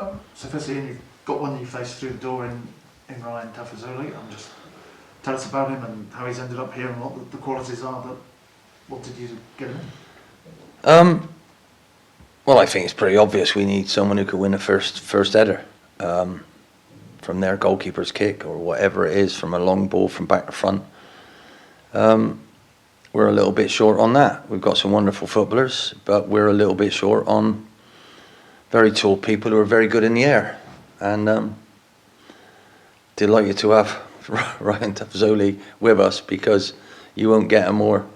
So firstly, you've got one that you faced through the door in Ryan Tafazoli. Tell us about him and how he's ended up here and what the qualities are that wanted you to get him in. Well, I think it's pretty obvious we need someone who could win a first header from their goalkeeper's kick or whatever it is, from a long ball from back to front. We're a little bit short on that. We've got some wonderful footballers, but we're a little bit short on very tall people who are very good in the air. And delighted to have Ryan Tafazoli with us, because you won't get a more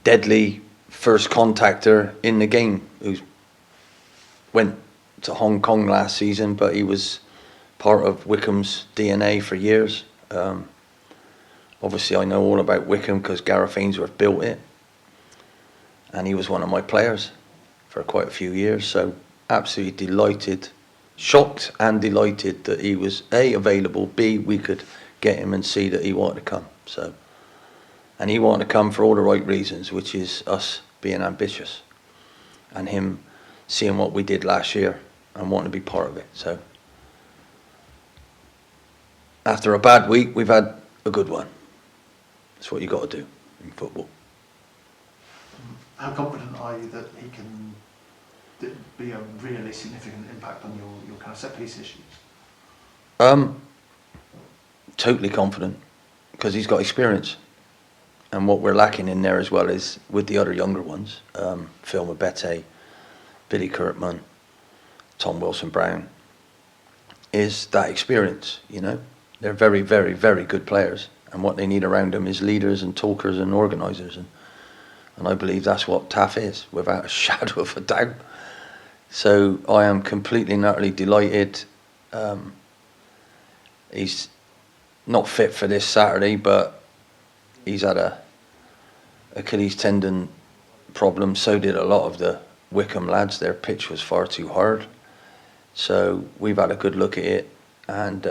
deadly first contactor in the game, who went to Hong Kong last season, but he was part of Wycombe's DNA for years. Obviously, I know all about Wycombe because Gareth Ainsworth built it, and he was one of my players for quite a few years. So absolutely delighted, shocked and delighted that he was A, available, B, we could get him, and C, that he wanted to come. So, and he wanted to come for all the right reasons, which is us being ambitious and him seeing what we did last year and wanting to be part of it. So after a bad week, we've had a good one. That's what you got to do in football. How confident are you that he can be a really significant impact on your kind of set piece issues? Totally confident, because he's got experience. And what we're lacking in there as well is with the other younger ones, Phil Mabete, Billy Kirkman, Tom Wilson-Brown, is that experience, you know. They're very, very, very good players. And what they need around them is leaders and talkers and organisers. And I believe that's what Taff is, without a shadow of a doubt. So I am completely and utterly delighted. He's not fit for this Saturday, but he's had a Achilles tendon problem. So did a lot of the Wycombe lads. Their pitch was far too hard. So we've had a good look at it, and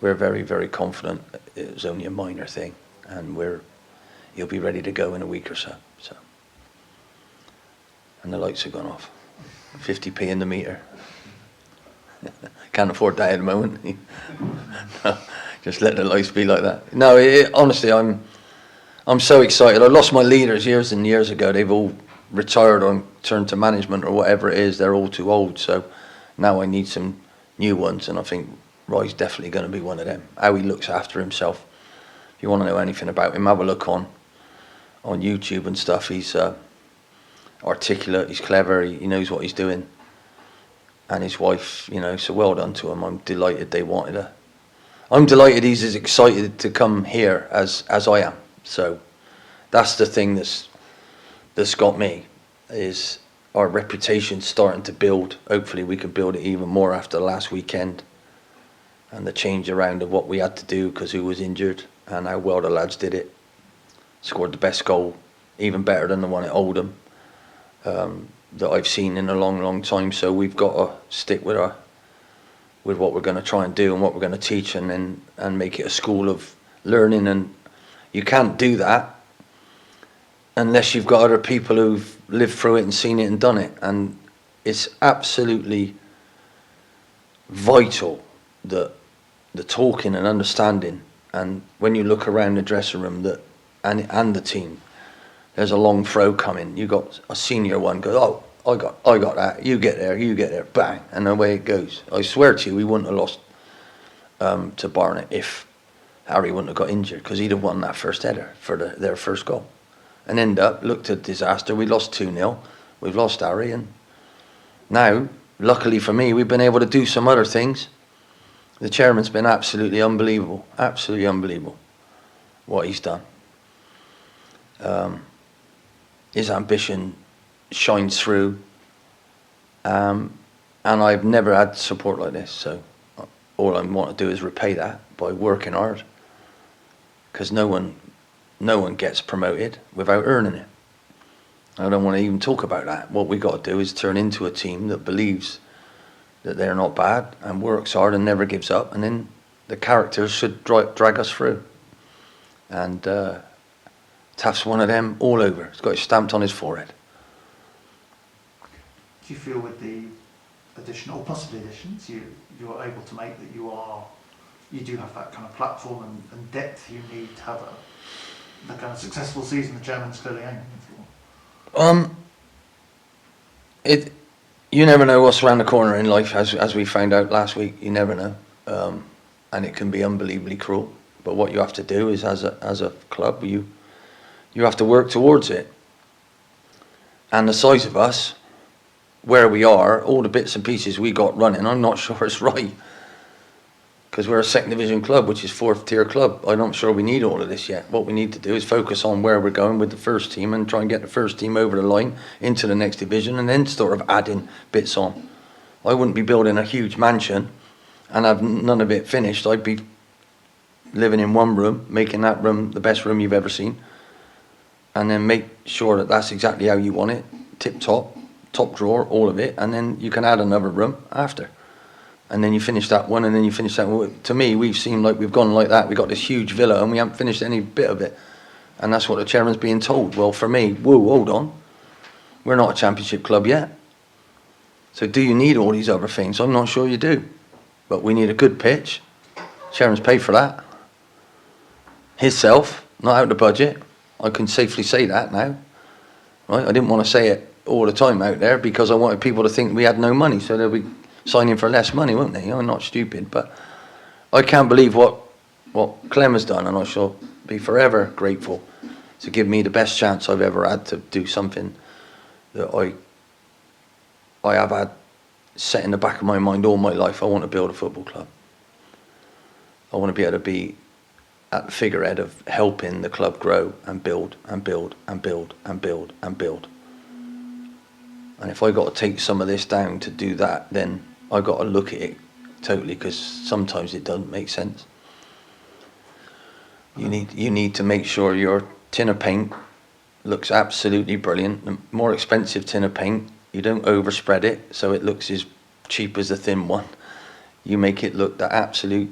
we're very, very confident it was only a minor thing, and he'll be ready to go in a week or so. And the lights have gone off. 50p in the meter. Can't afford that at the moment. No, just let the lights be like that. No, honestly, I'm so excited. I lost my leaders years and years ago. They've all retired or turned to management or whatever it is. They're all too old. So now I need some new ones, and I think Roy's definitely going to be one of them. How he looks after himself. If you want to know anything about him, have a look on YouTube and stuff. He's articulate, he's clever, he knows what he's doing. And his wife, you know, so well done to him. I'm delighted they wanted her. I'm delighted he's as excited to come here as I am. So that's the thing that's got me, is our reputation starting to build. Hopefully we can build it even more after last weekend and the change around of what we had to do because who was injured, and how well the lads did it. Scored the best goal, even better than the one at Oldham, that I've seen in a long, long time. So we've got to stick with what we're going to try and do and what we're going to teach, and make it a school of learning. And you can't do that unless you've got other people who've lived through it and seen it and done it. And it's absolutely vital that the talking and understanding, and when you look around the dressing room, that and the team, there's a long throw coming. You got a senior one goes, oh, I got that. You get there, bang, and away it goes. I swear to you, we wouldn't have lost to Barnet if Harry wouldn't have got injured, because he'd have won that first header for their first goal. And end up, looked at disaster. We lost 2-0. We've lost Harry, and now, luckily for me, we've been able to do some other things. The chairman's been absolutely unbelievable what he's done. His ambition shines through, and I've never had support like this. So all I want to do is repay that by working hard, because no one gets promoted without earning it. I don't want to even talk about that. What we got to do is turn into a team that believes that they're not bad and works hard and never gives up, and then the characters should drag us through. And Taft's one of them all over. He's got it stamped on his forehead. do you feel with the additional, possibly additions, you're able to make that you do have that kind of platform and depth you need to have the kind of successful season the chairman's clearly aiming for? You never know what's around the corner in life, as we found out last week. You never know, and it can be unbelievably cruel. But what you have to do is, as a club, you have to work towards it. And the size of us, where we are, all the bits and pieces we got running, I'm not sure it's right. Because we're a second division club, which is fourth tier club. I'm not sure we need all of this yet. What we need to do is focus on where we're going with the first team and try and get the first team over the line into the next division, and then sort of adding bits on. I wouldn't be building a huge mansion and have none of it finished. I'd be living in one room, making that room the best room you've ever seen, and then make sure that that's exactly how you want it, tip top drawer, all of it, and then you can add another room after. And then you finish that one, and then you finish that one. To me, we've seemed like we've gone like that. We've got this huge villa, and we haven't finished any bit of it. And that's what the chairman's being told. Well, for me, whoa, hold on. We're not a championship club yet. So do you need all these other things? I'm not sure you do. But we need a good pitch. Chairman's paid for that. Himself, not out of the budget. I can safely say that now. Right? I didn't want to say it all the time out there because I wanted people to think we had no money. So they'll be signing for less money, won't they? I'm not stupid, but I can't believe what Clem has done, and I shall be forever grateful to give me the best chance I've ever had to do something that I have had set in the back of my mind all my life. I want to build a football club. I want to be able to be at the figurehead of helping the club grow and build and build and build and build and build. And if I got to take some of this down to do that, then I got to look at it totally, because sometimes it doesn't make sense. You need to make sure your tin of paint looks absolutely brilliant. The more expensive tin of paint, you don't overspread it so it looks as cheap as the thin one. You make it look the absolute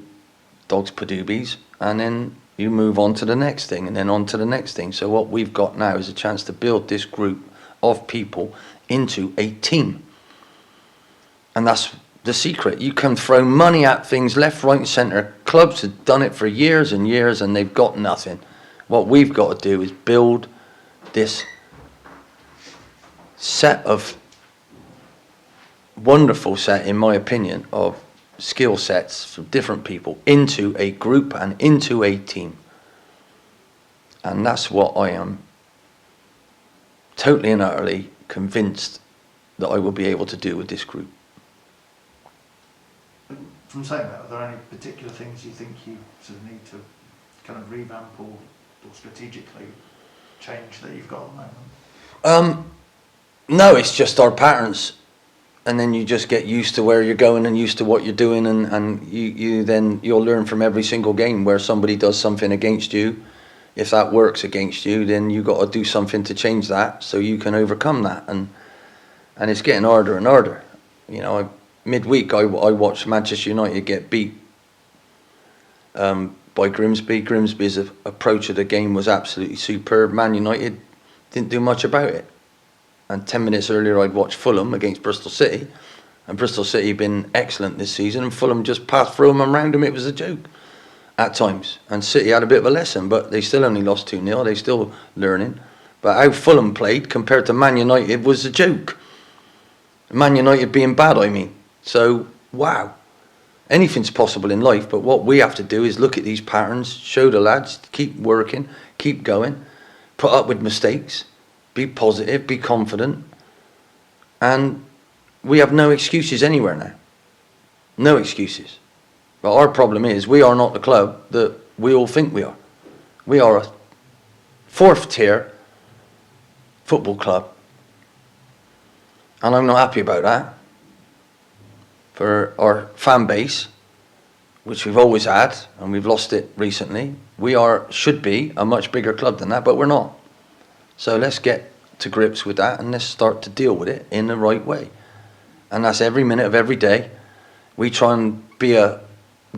dog's padoobies, and then you move on to the next thing, and then on to the next thing. So what we've got now is a chance to build this group of people into a team. And that's the secret. You can throw money at things left, right and centre. Clubs have done it for years and years and they've got nothing. What we've got to do is build this wonderful set, in my opinion, of skill sets from different people into a group and into a team. And that's what I am totally and utterly convinced that I will be able to do with this group. From saying that, are there any particular things you think you sort of need to kind of revamp or strategically change that you've got at the moment? No, it's just our patterns, and then you just get used to where you're going and used to what you're doing, and you'll learn from every single game where somebody does something against you. If that works against you, then you got to do something to change that so you can overcome that, and it's getting harder and harder. You know, midweek I watched Manchester United get beat by Grimsby. Grimsby's approach of the game was absolutely superb. Man United didn't do much about it. And 10 minutes earlier I'd watched Fulham against Bristol City, and Bristol City have been excellent this season, and Fulham just passed through them and round them. It was a joke at times, and City had a bit of a lesson, but they still only lost 2-0. They're still learning. But how Fulham played compared to Man United was a joke. Man United being bad, I mean. So, wow. Anything's possible in life, but what we have to do is look at these patterns, show the lads, keep working, keep going, put up with mistakes, be positive, be confident, and we have no excuses anywhere now. No excuses. But our problem is we are not the club that we all think we are. We are a fourth tier football club, and I'm not happy about that. For our fan base, which we've always had, and we've lost it recently, should be a much bigger club than that, but we're not. So let's get to grips with that, and let's start to deal with it in the right way. And that's every minute of every day. We try and be a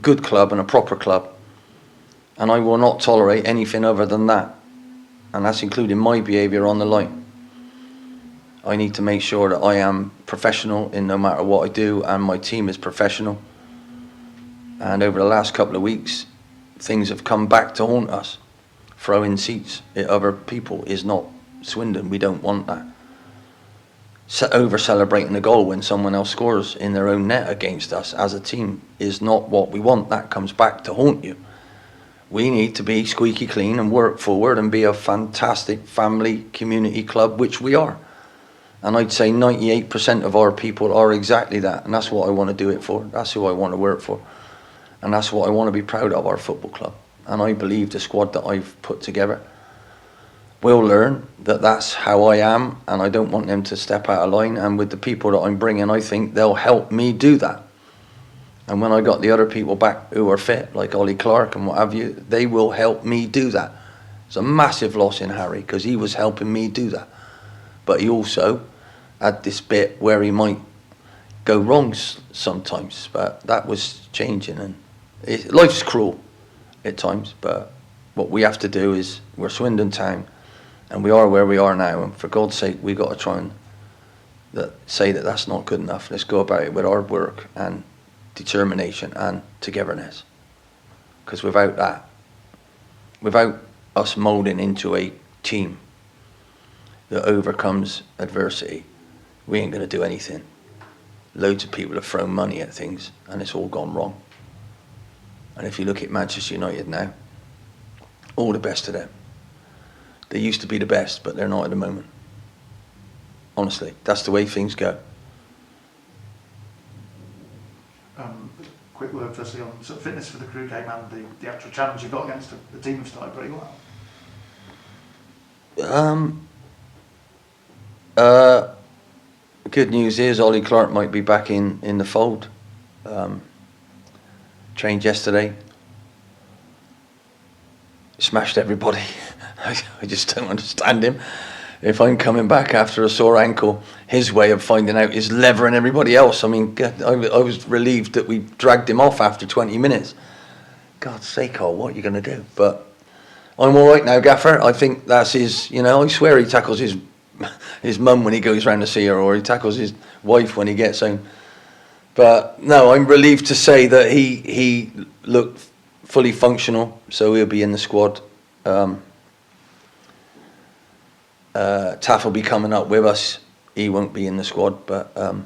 good club and a proper club, and I will not tolerate anything other than that, and that's including my behaviour on the line. I need to make sure that I am professional in no matter what I do, and my team is professional. And over the last couple of weeks, things have come back to haunt us. Throwing seats at other people is not Swindon. We don't want that. Over celebrating the goal when someone else scores in their own net against us as a team is not what we want. That comes back to haunt you. We need to be squeaky clean and work forward and be a fantastic family community club, which we are. And I'd say 98% of our people are exactly that, and that's what I want to do it for. That's who I want to work for, and that's what I want to be proud of, our football club. And I believe the squad that I've put together will learn that that's how I am, and I don't want them to step out of line. And with the people that I'm bringing, I think they'll help me do that. And when I got the other people back who are fit, like Ollie Clark and what have you, they will help me do that. It's a massive loss in Harry, because he was helping me do that. But he also had this bit where he might go wrong sometimes, but that was changing. And life's cruel at times, but what we have to do is, we're Swindon Town, and we are where we are now, and for God's sake, we've got to try and say that that's not good enough. Let's go about it with hard work and determination and togetherness, because without that, without us moulding into a team that overcomes adversity, we ain't going to do anything. Loads of people have thrown money at things and it's all gone wrong. And if you look at Manchester United now, all the best to them. They used to be the best, but they're not at the moment. Honestly, that's the way things go. Quick word firstly on sort of fitness for the Crewe game and the actual challenge you got against the team have started pretty well. Good news is Ollie Clark might be back in the fold. Trained yesterday. Smashed everybody. I just don't understand him. If I'm coming back after a sore ankle, his way of finding out is levering everybody else. I mean, I was relieved that we dragged him off after 20 minutes. God's sake, Carl, what are you going to do? But I'm all right now, Gaffer. I think that's his, I swear he tackles his mum when he goes round to see her, or he tackles his wife when he gets home. But no, I'm relieved to say that he looked fully functional, so he'll be in the squad. Taff will be coming up with us. He won't be in the squad, but and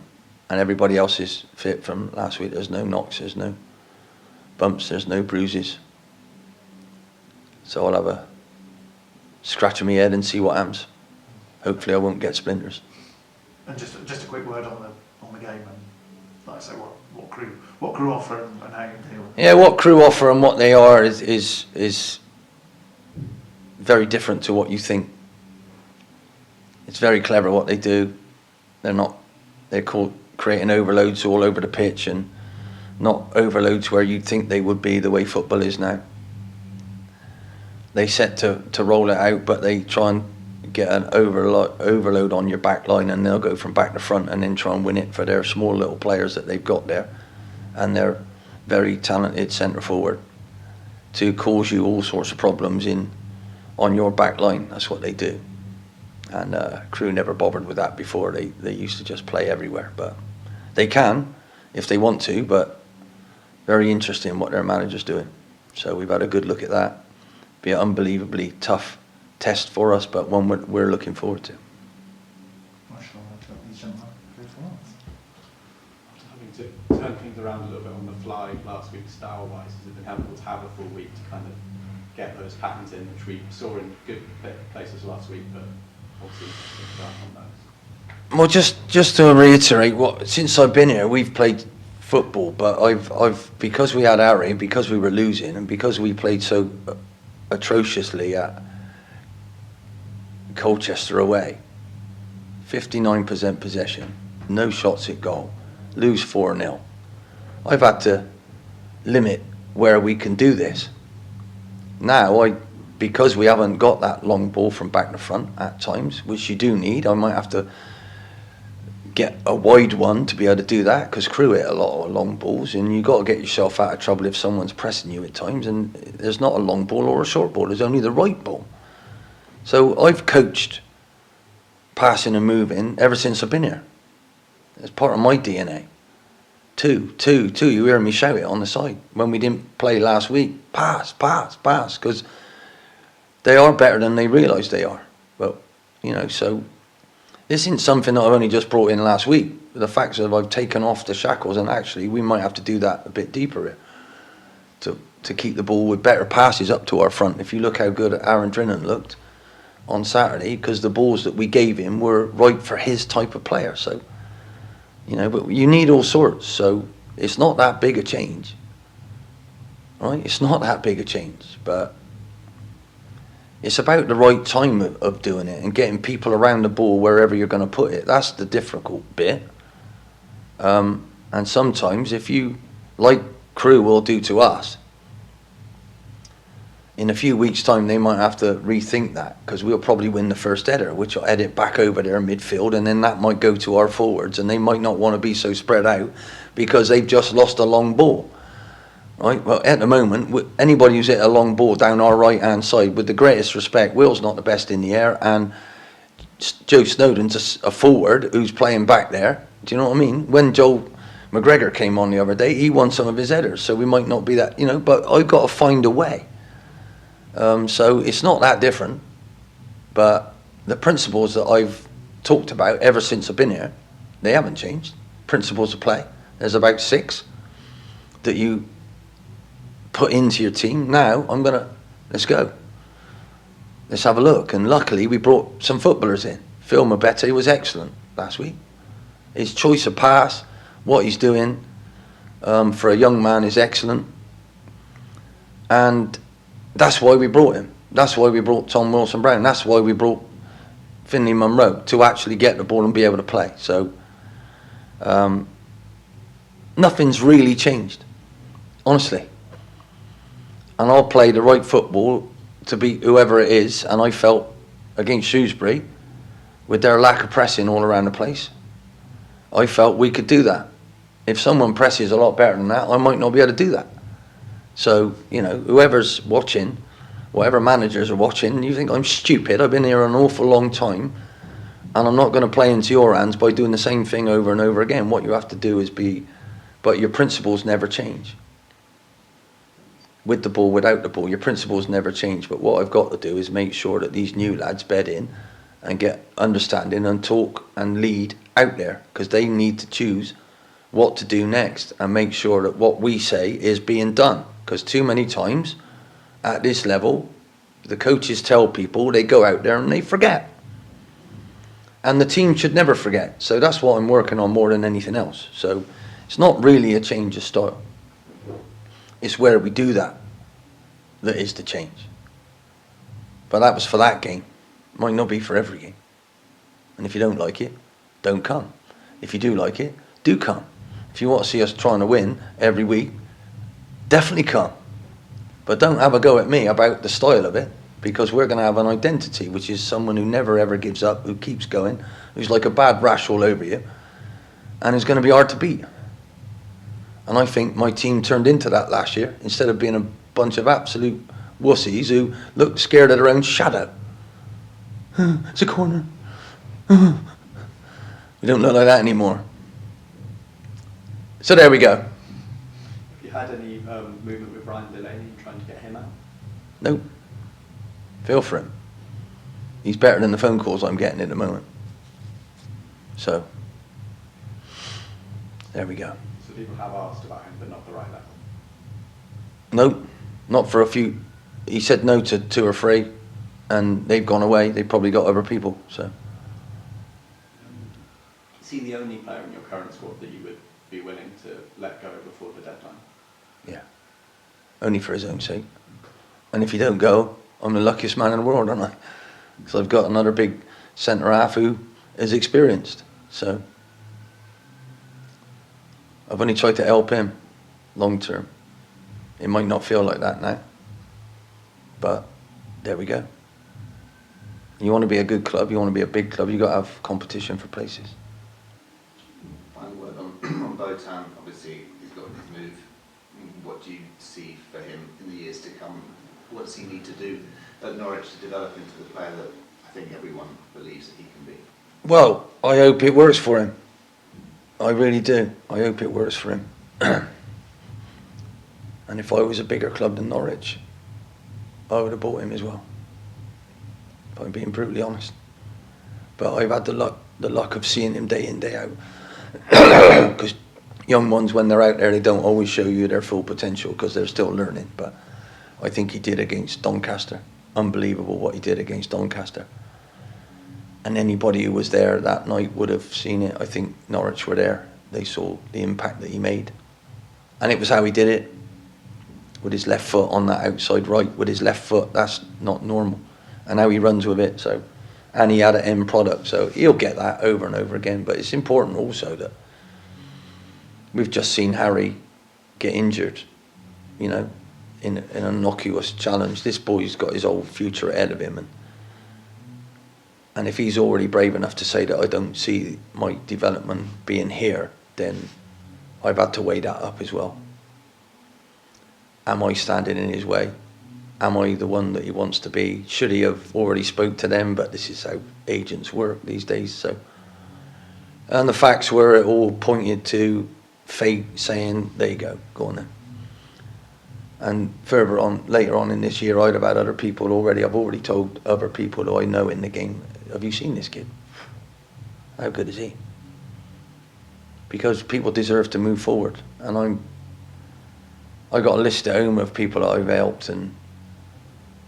everybody else is fit from last week. There's no knocks, there's no bumps, there's no bruises. So I'll have a scratch on my head and see what happens. Hopefully I won't get splinters. And just a quick word on the game, and like I say, what Crewe offer and how you deal with it. Yeah, what Crewe offer and what they are is very different to what you think. It's very clever what they do. They're called creating overloads all over the pitch, and not overloads where you'd think they would be the way football is now. They set to roll it out, but they try and get an overload on your back line, and they'll go from back to front and then try and win it for their small little players that they've got there, and they're very talented centre forward, to cause you all sorts of problems on your back line. That's what they do. And Crewe never bothered with that before. They used to just play everywhere, but they can if they want to. But very interesting what their manager's doing. So we've had a good look at that. Be an unbelievably tough test for us, but one we're looking forward to. Having to turn things around a little bit on the fly last week, style-wise, has it been helpful to have a full week to kind of get those patterns in, which we saw in good places last week, but obviously on those? Well, just to reiterate, since I've been here, we've played football, but I've because we had Harry, because we were losing, and because we played so atrociously at Colchester away, 59% possession, no shots at goal, lose 4-0. I've had to limit where we can do this. Now, because we haven't got that long ball from back to front at times, which you do need, I might have to get a wide one to be able to do that, because Crewe hit a lot of long balls, and you've got to get yourself out of trouble if someone's pressing you at times, and there's not a long ball or a short ball, there's only the right ball. So I've coached passing and moving ever since I've been here. It's part of my DNA. Two. You hear me shout it on the side when we didn't play last week. Pass, because they are better than they realise they are. Well, you know, so this isn't something that I've only just brought in last week. The fact that I've taken off the shackles, and actually we might have to do that a bit deeper here to keep the ball with better passes up to our front. If you look how good Aaron Drinnan looked on Saturday, because the balls that we gave him were right for his type of player. So, you know, but you need all sorts. So it's not that big a change, right? It's not that big a change, but it's about the right time of doing it and getting people around the ball wherever you're going to put it. That's the difficult bit. And sometimes, if you, like Crewe will do to us, in a few weeks' time they might have to rethink that, because we'll probably win the first header, which will head it back over their midfield, and then that might go to our forwards, and they might not want to be so spread out because they've just lost a long ball. Right? Well, at the moment, anybody who's hit a long ball down our right-hand side, with the greatest respect, Will's not the best in the air, and Joe Snowden's a forward who's playing back there. Do you know what I mean? When Joe McGregor came on the other day, he won some of his headers, so we might not be that, you know, but I've got to find a way. So it's not that different, but the principles that I've talked about ever since I've been here, they haven't changed. Principles of play. There's about 6 that you put into your team. Now let's go. Let's have a look. And luckily we brought some footballers in. Phil Mabete was excellent last week. His choice of pass, what he's doing for a young man is excellent. And that's why we brought him. That's why we brought Tom Wilson-Brown. That's why we brought Finley Munro, to actually get the ball and be able to play. So nothing's really changed, honestly. And I'll play the right football to beat whoever it is. And I felt against Shrewsbury, with their lack of pressing all around the place, I felt we could do that. If someone presses a lot better than that, I might not be able to do that. So, you know, whoever's watching, whatever managers are watching, you think I'm stupid. I've been here an awful long time, and I'm not going to play into your hands by doing the same thing over and over again. What you have to do is but your principles never change. With the ball, without the ball, your principles never change. But what I've got to do is make sure that these new lads bed in and get understanding and talk and lead out there, because they need to choose what to do next and make sure that what we say is being done. Because too many times at this level, the coaches tell people, they go out there and they forget. And the team should never forget. So that's what I'm working on more than anything else. So it's not really a change of style. It's where we do that is the change. But that was for that game. Might not be for every game. And if you don't like it, don't come. If you do like it, do come. If you want to see us trying to win every week, definitely come. But don't have a go at me about the style of it, because we're going to have an identity, which is someone who never ever gives up, who keeps going, who's like a bad rash all over you, and is going to be hard to beat. And I think my team turned into that last year, instead of being a bunch of absolute wussies who looked scared of their own shadow. It's a corner. We don't look like that anymore. So there we go. Have you had any movement with Ryan Delaney trying to get him out? Nope. Feel for him. He's better than the phone calls I'm getting at the moment. So, there we go. So people have asked about him, but not the right level? Nope. Not for a few. He said no to 2 or 3, and they've gone away. They've probably got other people. So. Is he the only player in your current squad that you would be willing to let go before the deadline? Yeah. Only for his own sake. And if you don't go, I'm the luckiest man in the world, aren't I? Because I've got another big centre half who is experienced. So I've only tried to help him long term. It might not feel like that now, but there we go. You want to be a good club, you want to be a big club, you've got to have competition for places. Final word on Botan. Obviously, he's got his move. What do you see for him in the years to come? What does he need to do at Norwich to develop into the player that I think everyone believes that he can be? Well, I hope it works for him. I really do. I hope it works for him. And if I was a bigger club than Norwich, I would have bought him as well, if I'm being brutally honest. But I've had the luck of seeing him day in, day out. Because young ones, when they're out there, they don't always show you their full potential because they're still learning. But I think he did against Doncaster. Unbelievable what he did against Doncaster. And anybody who was there that night would have seen it. I think Norwich were there. They saw the impact that he made. And it was how he did it. With his left foot on that outside right, with his left foot, that's not normal. And how he runs with it, so, and he had an end product, so he'll get that over and over again. But it's important also that we've just seen Harry get injured, you know, in an innocuous challenge. This boy's got his whole future ahead of him, and if he's already brave enough to say that I don't see my development being here, then I've had to weigh that up as well. Am I standing in his way? Am I the one that he wants to be? Should he have already spoke to them? But this is how agents work these days. So, and the facts were it all pointed to fate saying, there you go on then. And further on, later on in this year, I'd have had other people already. I've already told other people who I know in the game, have you seen this kid? How good is he? Because people deserve to move forward. And I got a list at home of people that I've helped, and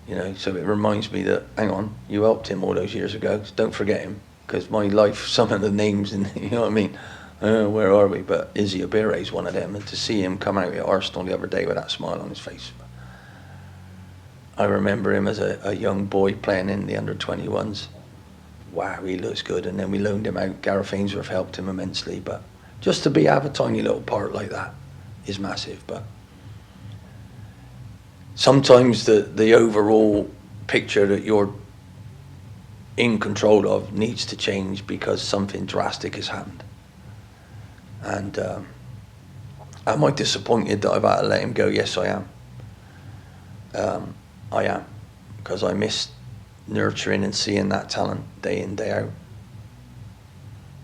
you know, so it reminds me that, hang on, you helped him all those years ago, so don't forget him, because my life, some of the names, and you know what I mean, where are we? But Izzy Abire is one of them, and to see him come out at Arsenal the other day with that smile on his face, I remember him as a young boy playing in the under-21s. Wow, he looks good. And then we loaned him out. Gareth Ainsworth helped him immensely, but just to have a tiny little part like that is massive. But sometimes the overall picture that you're in control of needs to change because something drastic has happened. And am I disappointed that I've had to let him go? Yes, I am. I am, because I miss nurturing and seeing that talent day in, day out.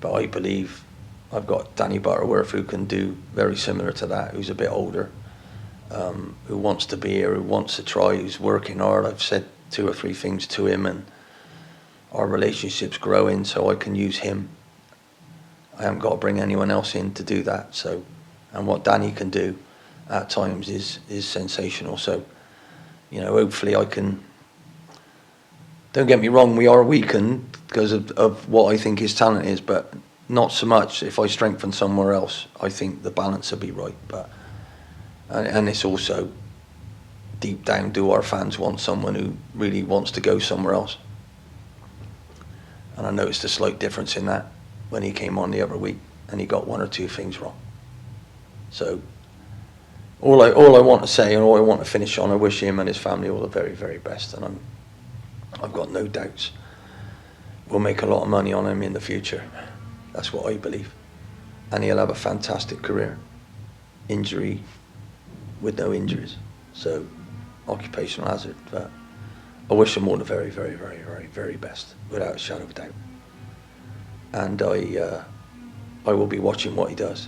But I believe I've got Danny Butterworth who can do very similar to that, who's a bit older, who wants to be here, who wants to try, who's working hard. I've said 2 or 3 things to him, and our relationship's growing, so I can use him. I haven't got to bring anyone else in to do that. So, and what Danny can do at times is sensational. So, you know, hopefully I can. Don't get me wrong, we are weakened because of what I think his talent is, but not so much. If I strengthen somewhere else, I think the balance will be right. But and it's also deep down, do our fans want someone who really wants to go somewhere else? And I noticed a slight difference in that when he came on the other week and he got 1 or 2 things wrong. So all I want to say and all I want to finish on, I wish him and his family all the very, very best, and I've got no doubts we'll make a lot of money on him in the future. That's what I believe. And he'll have a fantastic career. Injury with no injuries. So, occupational hazard. But I wish him all the very, very, very, very, very best, without a shadow of a doubt. And I will be watching what he does.